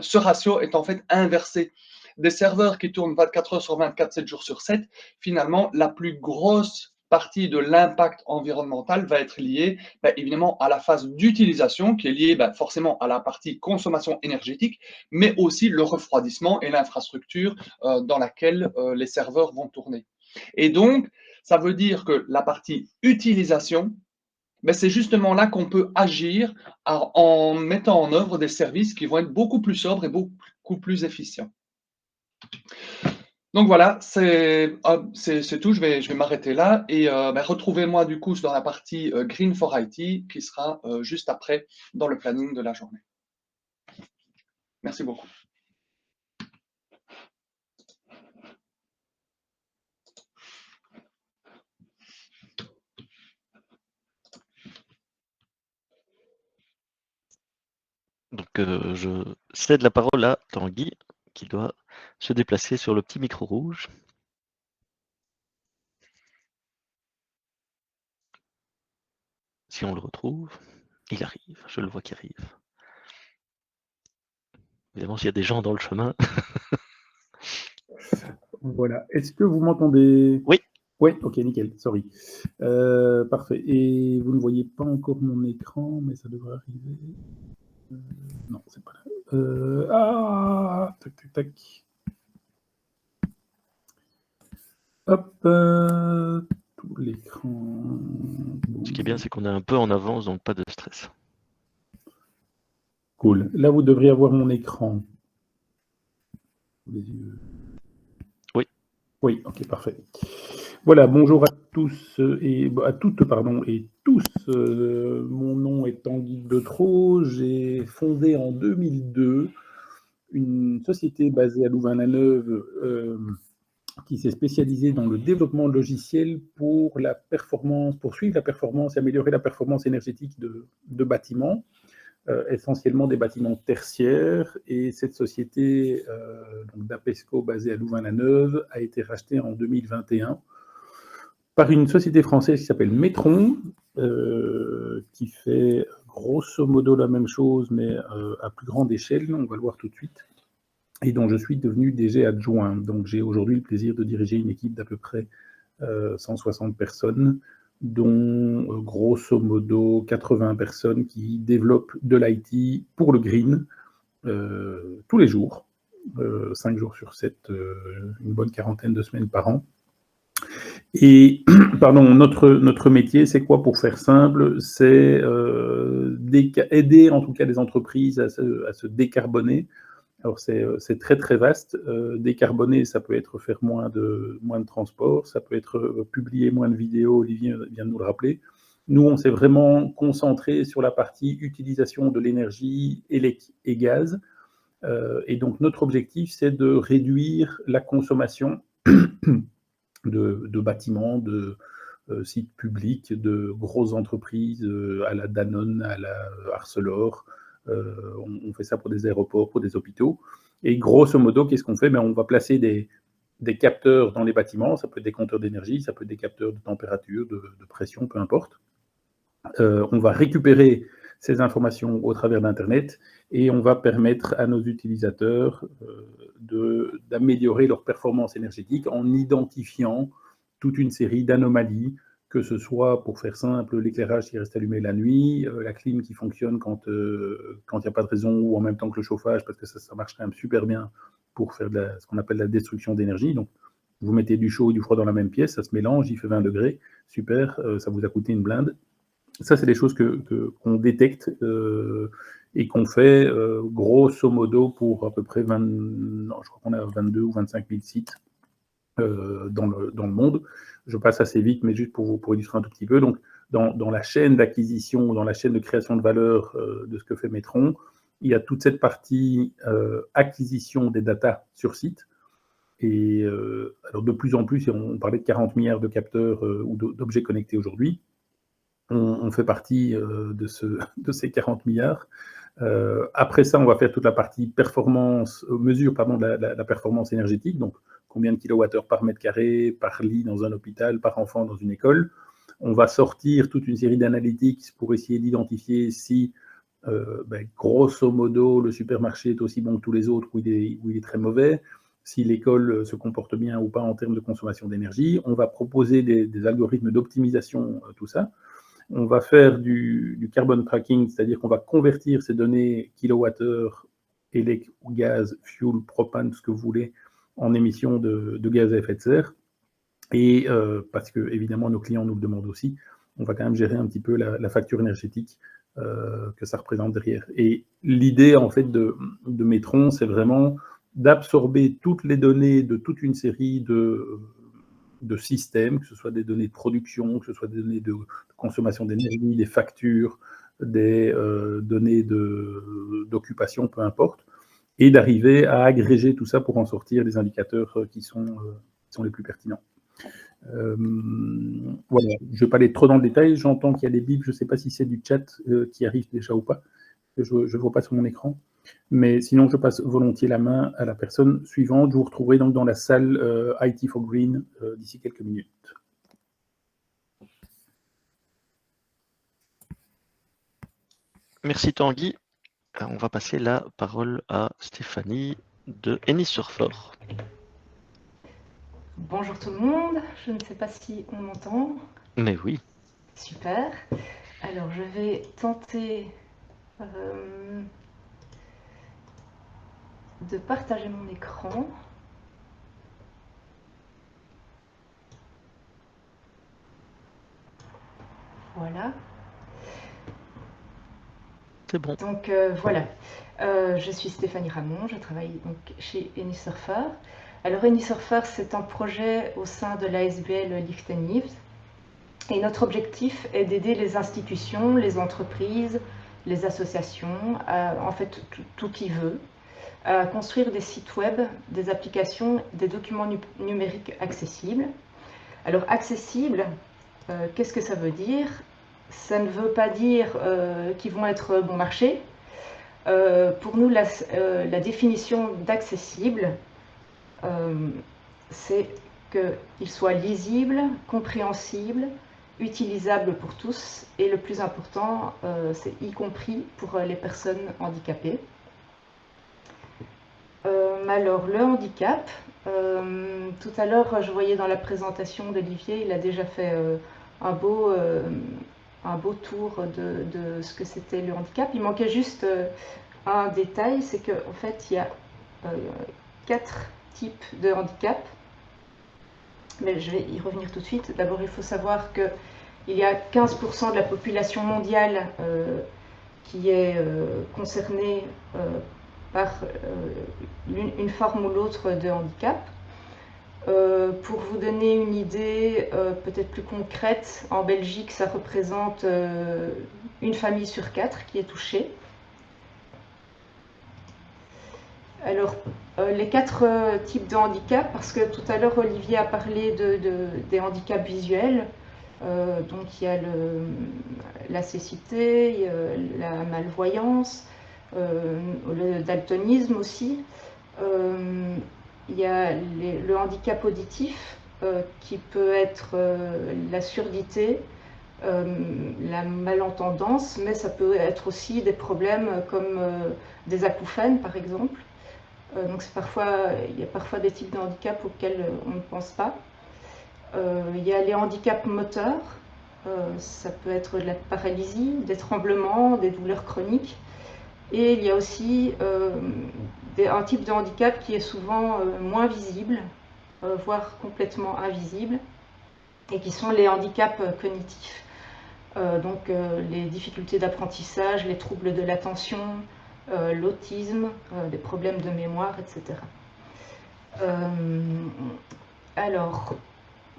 ce ratio est en fait inversé. Des serveurs qui tournent 24 heures sur 24, 7 jours sur 7, finalement, la plus grosse partie de l'impact environnemental va être liée évidemment à la phase d'utilisation qui est liée forcément à la partie consommation énergétique, mais aussi le refroidissement et l'infrastructure dans laquelle les serveurs vont tourner. Et donc, ça veut dire que la partie utilisation, c'est justement là qu'on peut agir en mettant en œuvre des services qui vont être beaucoup plus sobres et beaucoup plus efficients. Donc voilà, c'est tout, je vais m'arrêter là et retrouvez-moi du coup dans la partie Green for IT qui sera juste après dans le planning de la journée. Merci beaucoup. Donc, je cède la parole à Tanguy, qui doit se déplacer sur le petit micro rouge. Si on le retrouve, il arrive, je le vois qu'il arrive. Évidemment, s'il y a des gens dans le chemin. Voilà. Est-ce que vous m'entendez? Oui. Oui, ok, nickel, sorry. Parfait. Et vous ne voyez pas encore mon écran, mais ça devrait arriver. Non, c'est pas là. Tac, tac, tac. Hop, tout l'écran. Bon. Ce qui est bien, c'est qu'on est un peu en avance, donc pas de stress. Cool. Là, vous devriez avoir mon écran. Les yeux. Oui. Oui, ok, parfait. Voilà, bonjour à tous et à toutes, pardon, et tous. Mon nom est Tanguy Detros. J'ai fondé en 2002 une société basée à Louvain-la-Neuve qui s'est spécialisée dans le développement logiciel pour la performance, pour suivre la performance et améliorer la performance énergétique de bâtiments. Essentiellement des bâtiments tertiaires. Et cette société d'Apesco, basée à Louvain-la-Neuve, a été rachetée en 2021 par une société française qui s'appelle Metron, qui fait grosso modo la même chose, mais à plus grande échelle, on va le voir tout de suite, et dont je suis devenu DG adjoint. Donc j'ai aujourd'hui le plaisir de diriger une équipe d'à peu près 160 personnes, dont grosso modo 80 personnes qui développent de l'IT pour le green tous les jours, 5 jours sur 7, une bonne quarantaine de semaines par an. Et pardon, notre métier, c'est quoi pour faire simple? C'est aider en tout cas les entreprises à se décarboner. Alors c'est très très vaste. Décarboner, ça peut être faire moins de transport, ça peut être publier moins de vidéos, Olivier vient de nous le rappeler. Nous, on s'est vraiment concentré sur la partie utilisation de l'énergie électrique et gaz. Et donc notre objectif, c'est de réduire la consommation de bâtiments, de sites publics, de grosses entreprises à la Danone, à la Arcelor. On fait ça pour des aéroports, pour des hôpitaux. Et grosso modo, qu'est-ce qu'on fait? On va placer des capteurs dans les bâtiments. Ça peut être des compteurs d'énergie, ça peut être des capteurs de température, de pression, peu importe. On va récupérer ces informations au travers d'Internet et on va permettre à nos utilisateurs d'améliorer leur performance énergétique en identifiant toute une série d'anomalies, que ce soit, pour faire simple, l'éclairage qui reste allumé la nuit, la clim qui fonctionne quand il n'y a pas de raison, ou en même temps que le chauffage, parce que ça marche quand même super bien pour faire ce qu'on appelle la destruction d'énergie. Donc, vous mettez du chaud et du froid dans la même pièce, ça se mélange, il fait 20 degrés, super, ça vous a coûté une blinde. Ça, c'est des choses qu'on détecte et qu'on fait grosso modo pour à peu près je crois qu'on a 22 ou 25 000 sites dans le monde. Je passe assez vite, mais juste pour illustrer un tout petit peu. Donc, dans la chaîne d'acquisition, dans la chaîne de création de valeur de ce que fait Metron, il y a toute cette partie acquisition des data sur site. Et alors de plus en plus, on parlait de 40 milliards de capteurs ou d'objets connectés aujourd'hui. On fait partie de ces 40 milliards. Après ça, on va faire toute la partie mesure de la performance énergétique, donc combien de kilowattheures par mètre carré, par lit dans un hôpital, par enfant dans une école. On va sortir toute une série d'analytics pour essayer d'identifier si, grosso modo, le supermarché est aussi bon que tous les autres ou il est très mauvais, si l'école se comporte bien ou pas en termes de consommation d'énergie. On va proposer des algorithmes d'optimisation, tout ça. On va faire du carbon tracking, c'est-à-dire qu'on va convertir ces données kilowattheure, élec ou gaz, fuel, propane, ce que vous voulez, en émissions de gaz à effet de serre. Et parce que, évidemment, nos clients nous le demandent aussi, on va quand même gérer un petit peu la facture énergétique que ça représente derrière. Et l'idée, en fait, de Metron, c'est vraiment d'absorber toutes les données de toute une série de systèmes, que ce soit des données de production, que ce soit des données de consommation d'énergie, des factures, des données d'occupation, peu importe, et d'arriver à agréger tout ça pour en sortir les indicateurs qui sont les plus pertinents. Voilà, je ne vais pas aller trop dans le détail, j'entends qu'il y a des bips, je ne sais pas si c'est du chat qui arrive déjà ou pas, je ne vois pas sur mon écran. Mais sinon, je passe volontiers la main à la personne suivante. Je vous retrouverai donc dans la salle IT for Green d'ici quelques minutes. Merci Tanguy. On va passer la parole à Stéphanie de Ennis-sur-Fort. Bonjour tout le monde, je ne sais pas si on m'entend. Mais oui. Super. Alors je vais tenter de partager mon écran. Voilà. C'est bon. Donc voilà, je suis Stéphanie Ramon, je travaille donc chez Anysurfer. Alors Anysurfer, c'est un projet au sein de l'ASBL Lichten-Yves. Et notre objectif est d'aider les institutions, les entreprises, les associations, en fait tout qui veut, à construire des sites web, des applications, des documents numériques accessibles. Alors accessible, qu'est-ce que ça veut dire? Ça ne veut pas dire qu'ils vont être bon marché. Pour nous, la définition d'accessible, c'est qu'il soit lisible, compréhensible, utilisable pour tous, et le plus important, c'est y compris pour les personnes handicapées. Alors, le handicap, tout à l'heure, je voyais dans la présentation d'Olivier, il a déjà fait un beau tour de ce que c'était le handicap. Il manquait juste un détail, c'est qu'en fait, il y a 4 types de handicap. Mais je vais y revenir tout de suite. D'abord, il faut savoir qu'il y a 15% de la population mondiale qui est concernée par une forme ou l'autre de handicap. Pour vous donner une idée peut-être plus concrète, en Belgique, ça représente une famille sur 4 qui est touchée. Alors, les 4 types de handicap, parce que tout à l'heure Olivier a parlé des handicaps visuels, donc il y a la cécité, il y a la malvoyance, le daltonisme aussi, il y a le handicap auditif qui peut être la surdité, la malentendance, mais ça peut être aussi des problèmes comme des acouphènes par exemple. Donc il y a parfois des types de handicaps auxquels on ne pense pas. Il y a les handicaps moteurs, ça peut être de la paralysie, des tremblements, des douleurs chroniques. Et il y a aussi un type de handicap qui est souvent moins visible, voire complètement invisible, et qui sont les handicaps cognitifs. Donc les difficultés d'apprentissage, les troubles de l'attention, l'autisme, des problèmes de mémoire, etc. Alors,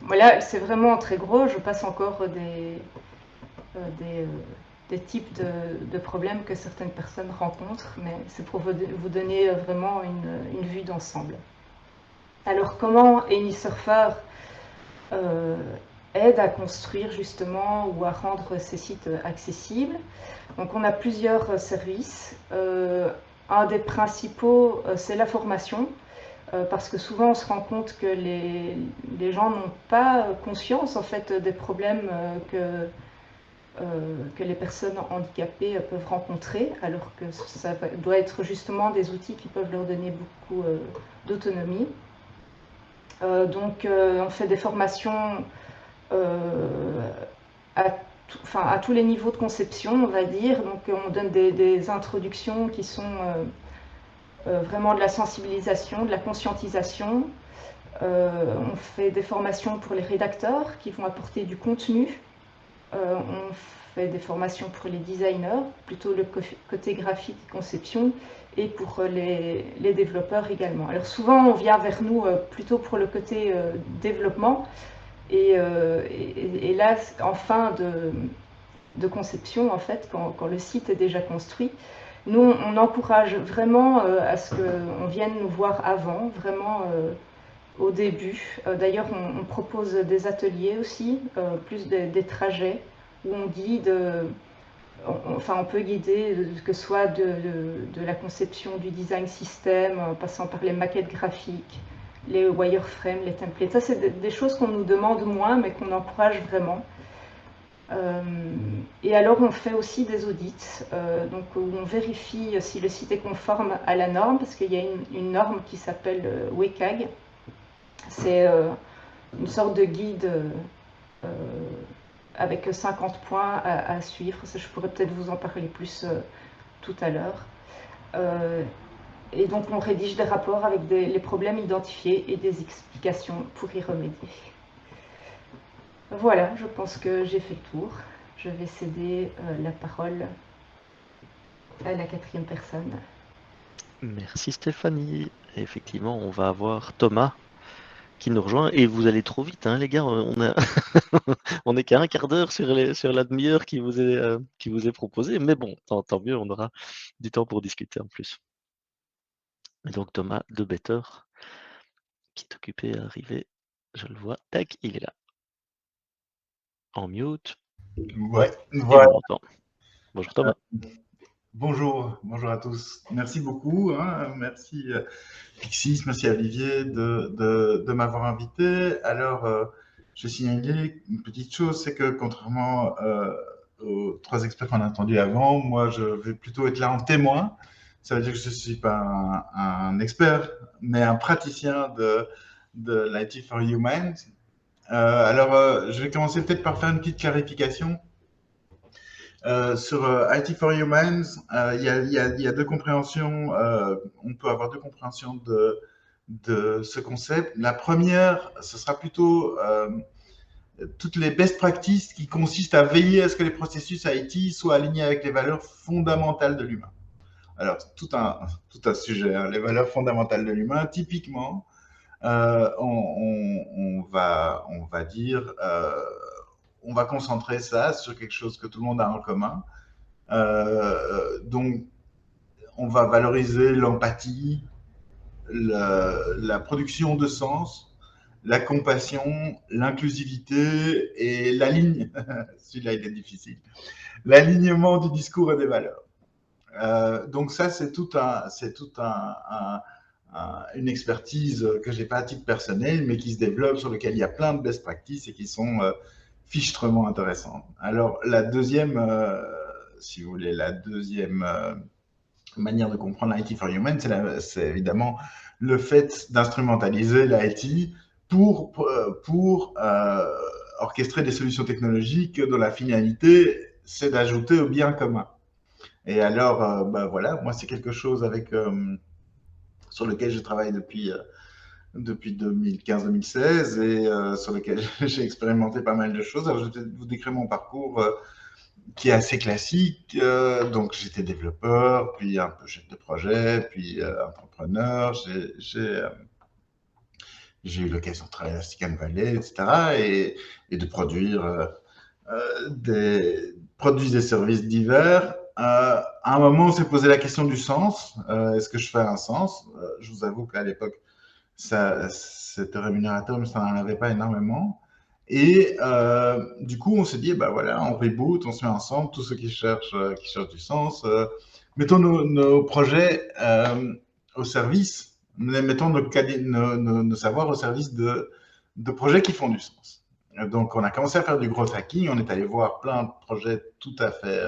voilà, c'est vraiment très gros. Je passe encore des types de problèmes que certaines personnes rencontrent, mais c'est pour vous donner vraiment une vue d'ensemble. Alors, comment Anysurfer aide à construire justement ou à rendre ces sites accessibles? Donc on a plusieurs services. Un des principaux, c'est la formation, parce que souvent on se rend compte que les gens n'ont pas conscience en fait des problèmes que les personnes handicapées peuvent rencontrer, alors que ça doit être justement des outils qui peuvent leur donner beaucoup d'autonomie. Donc on fait des formations à tous les niveaux de conception, on va dire. Donc on donne des introductions qui sont vraiment de la sensibilisation, de la conscientisation. On fait des formations pour les rédacteurs qui vont apporter du contenu. On fait des formations pour les designers, plutôt le côté graphique et conception, et pour les développeurs également. Alors souvent on vient vers nous plutôt pour le côté développement, et là en fin de conception, en fait, quand le site est déjà construit, nous on encourage vraiment à ce qu'on vienne nous voir avant, vraiment au début. D'ailleurs on propose des ateliers aussi, plus des trajets où on guide, on peut guider, que ce soit de la conception du design système, en passant par les maquettes graphiques, les wireframes, les templates. Ça, c'est des choses qu'on nous demande moins, mais qu'on encourage vraiment. Et alors, on fait aussi des audits, donc où on vérifie si le site est conforme à la norme, parce qu'il y a une norme qui s'appelle WCAG. C'est une sorte de guide avec 50 points à suivre. Ça, je pourrais peut-être vous en parler plus tout à l'heure. Et donc on rédige des rapports avec les problèmes identifiés et des explications pour y remédier. Voilà, je pense que j'ai fait le tour. Je vais céder la parole à la 4e personne. Merci Stéphanie. Et effectivement, on va avoir Thomas qui nous rejoint. Et vous allez trop vite, hein, les gars. On n'est qu'à un quart d'heure sur la demi-heure qui vous est proposée. Mais bon, tant mieux, on aura du temps pour discuter en plus. Et donc Thomas de Better, qui est occupé à arriver. Je le vois. Tac, il est là. En mute. Ouais, Et voilà. on l'entend. Bonjour Thomas. Bonjour à tous. Merci beaucoup. Merci Pixis, merci Olivier de m'avoir invité. Alors, je vais signaler une petite chose, c'est que contrairement aux 3 experts qu'on a entendus avant, moi, je vais plutôt être là en témoin. Ça veut dire que je ne suis pas un expert, mais un praticien de l'IT for Humans. Alors, je vais commencer peut-être par faire une petite clarification. Sur IT for Humans, il y a 2 compréhensions. On peut avoir 2 compréhensions de ce concept. La première, ce sera plutôt toutes les best practices qui consistent à veiller à ce que les processus IT soient alignés avec les valeurs fondamentales de l'humain. Alors, tout un sujet, hein, les valeurs fondamentales de l'humain. Typiquement, on va dire, on va concentrer ça sur quelque chose que tout le monde a en commun. Donc, on va valoriser l'empathie, la production de sens, la compassion, l'inclusivité et celui-là il est difficile, l'alignement du discours et des valeurs. Donc ça, c'est une expertise que j'ai pas à titre personnel, mais qui se développe, sur lequel il y a plein de best practices et qui sont fichtrement intéressantes. Alors, la deuxième, si vous voulez, la deuxième manière de comprendre l'IT for Humans, c'est évidemment le fait d'instrumentaliser l'IT pour orchestrer des solutions technologiques dont la finalité, c'est d'ajouter au bien commun. Et alors, voilà, moi, c'est quelque chose sur lequel je travaille depuis 2015-2016 et sur lequel j'ai expérimenté pas mal de choses. Alors, je vais peut-être vous décrire mon parcours qui est assez classique. Donc, j'étais développeur, puis un peu chef de projet, puis entrepreneur. J'ai eu l'occasion de travailler à Silicon Valley, etc. et de produire des produits et services divers. À un moment, on s'est posé la question du sens. Est-ce que je fais un sens? Je vous avoue qu'à l'époque, c'était rémunérateur, mais ça n'en avait pas énormément. Et du coup, on s'est dit, bah voilà, on reboot, on se met ensemble, tous ceux qui cherchent du sens. Mettons nos projets au service, mettons nos savoirs au service de projets qui font du sens. Donc, on a commencé à faire du growth hacking, on est allé voir plein de projets tout à fait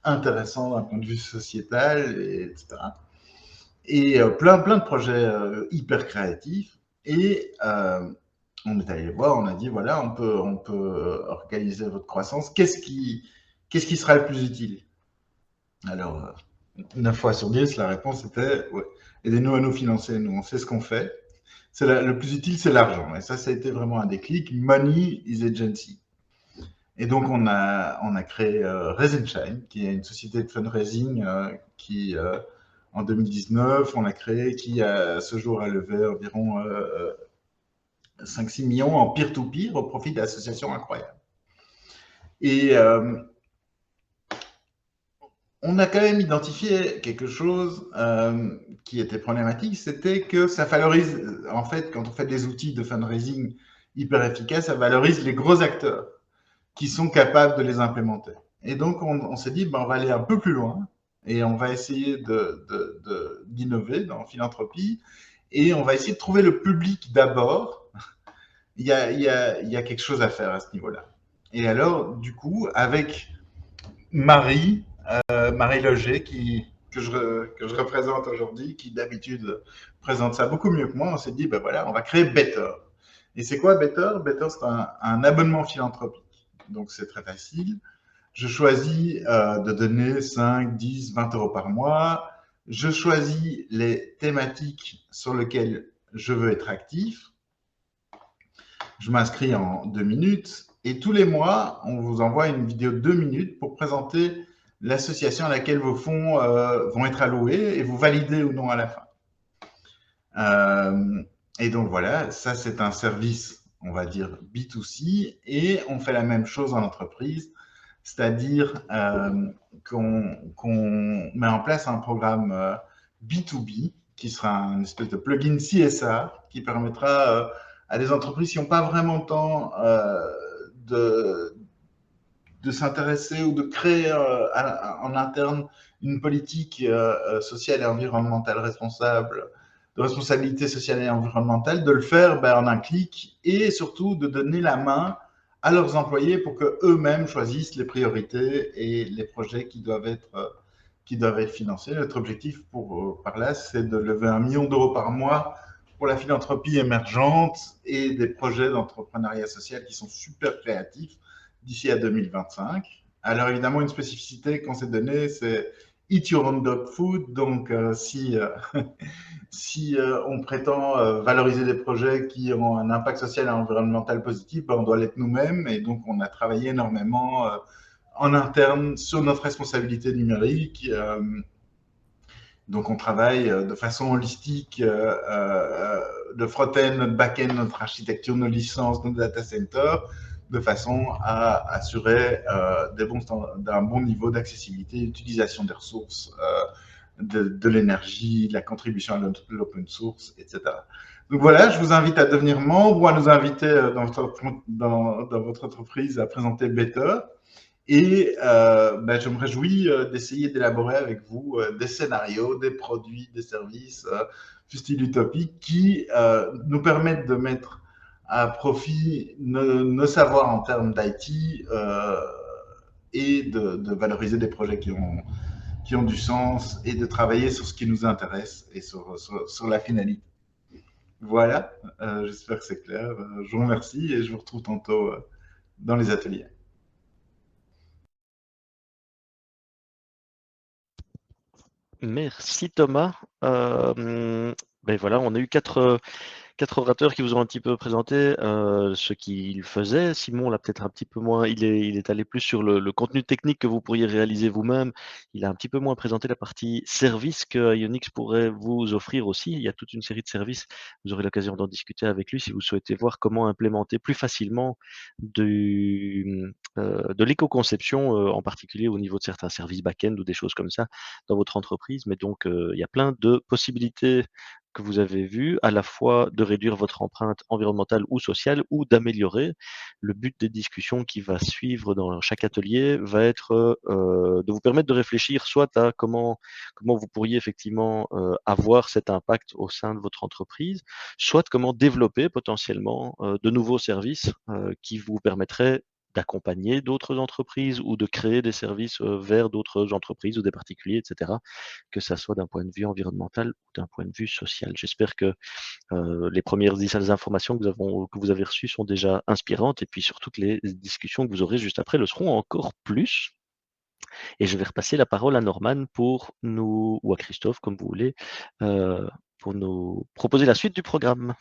intéressants d'un point de vue sociétal, etc. Et plein de projets hyper créatifs. Et on est allé les voir, on a dit, voilà, on peut organiser votre croissance. Qu'est-ce qui sera le plus utile? Alors, 9 fois sur 10, la réponse était, ouais, aidez-nous à nous financer, nous, on sait ce qu'on fait. Le plus utile, c'est l'argent. Et ça a été vraiment un déclic. Money is agency. Et donc, on a créé Resenshine, qui est une société de fundraising qui, en 2019, on a créé, qui à ce jour a levé environ 5-6 millions en peer-to-peer au profit d'associations incroyables. Et on a quand même identifié quelque chose qui était problématique, c'était que ça valorise, en fait, quand on fait des outils de fundraising hyper efficaces, ça valorise les gros acteurs qui sont capables de les implémenter. Et donc, on s'est dit, on va aller un peu plus loin et on va essayer d'innover dans philanthropie et on va essayer de trouver le public d'abord. Il y a quelque chose à faire à ce niveau-là. Et alors, du coup, avec Marie Loger, que je représente aujourd'hui, qui d'habitude présente ça beaucoup mieux que moi, on s'est dit, voilà, on va créer Better. Et c'est quoi Better? Better, c'est un abonnement philanthropique. Donc, c'est très facile. Je choisis de donner 5, 10, 20 euros par mois. Je choisis les thématiques sur lesquelles je veux être actif. Je m'inscris en 2 minutes. Et tous les mois, on vous envoie une vidéo de 2 minutes pour présenter l'association à laquelle vos fonds vont être alloués et vous valider ou non à la fin. Et donc voilà, ça c'est un service, on va dire B2C, et on fait la même chose en entreprise, c'est-à-dire qu'on met en place un programme B2B qui sera une espèce de plugin CSR qui permettra à des entreprises qui n'ont pas vraiment le temps de s'intéresser ou de créer en interne une politique sociale et environnementale responsable, de responsabilité sociale et environnementale, de le faire en un clic et surtout de donner la main à leurs employés pour qu'eux-mêmes choisissent les priorités et les projets qui doivent être financés. Notre objectif par là, c'est de lever 1 million d'euros par mois pour la philanthropie émergente et des projets d'entrepreneuriat social qui sont super créatifs d'ici à 2025. Alors évidemment, une spécificité qu'on s'est donnée, c'est Eat Your Own Dog Food. Donc si on prétend valoriser des projets qui ont un impact social et environnemental positif, on doit l'être nous-mêmes. Et donc on a travaillé énormément en interne sur notre responsabilité numérique. Donc, on travaille de façon holistique, de front-end, notre back-end, notre architecture, nos licences, nos data centers, de façon à assurer d'un bon niveau d'accessibilité, d'utilisation des ressources, de l'énergie, de la contribution à l'open source, etc. Donc voilà, je vous invite à devenir membre ou à nous inviter dans votre entreprise à présenter Better. Et je me réjouis d'essayer d'élaborer avec vous des scénarios, des produits, des services, fustiles utopiques, qui nous permettent de mettre à profit nos savoirs en termes d'IT et de valoriser des projets qui ont du sens et de travailler sur ce qui nous intéresse et sur la finalité. Voilà, j'espère que c'est clair. Je vous remercie et je vous retrouve tantôt dans les ateliers. Merci Thomas. Voilà, on a eu quatre orateurs qui vous ont un petit peu présenté ce qu'ils faisaient. Simon l'a peut-être un petit peu moins, il est allé plus sur le contenu technique que vous pourriez réaliser vous-même. Il a un petit peu moins présenté la partie service que Ionix pourrait vous offrir aussi. Il y a toute une série de services. Vous aurez l'occasion d'en discuter avec lui si vous souhaitez voir comment implémenter plus facilement de l'éco-conception, en particulier au niveau de certains services back-end ou des choses comme ça dans votre entreprise. Mais donc, il y a plein de possibilités que vous avez vues, à la fois de réduire votre empreinte environnementale ou sociale ou d'améliorer. Le but des discussions qui va suivre dans chaque atelier va être de vous permettre de réfléchir soit à comment vous pourriez effectivement avoir cet impact au sein de votre entreprise, soit comment développer potentiellement de nouveaux services qui vous permettraient d'accompagner d'autres entreprises ou de créer des services vers d'autres entreprises ou des particuliers, etc., que ça soit d'un point de vue environnemental ou d'un point de vue social. J'espère que les premières informations que vous avez reçues sont déjà inspirantes et puis surtout que les discussions que vous aurez juste après le seront encore plus. Et je vais repasser la parole à Norman ou à Christophe, comme vous voulez, pour nous proposer la suite du programme.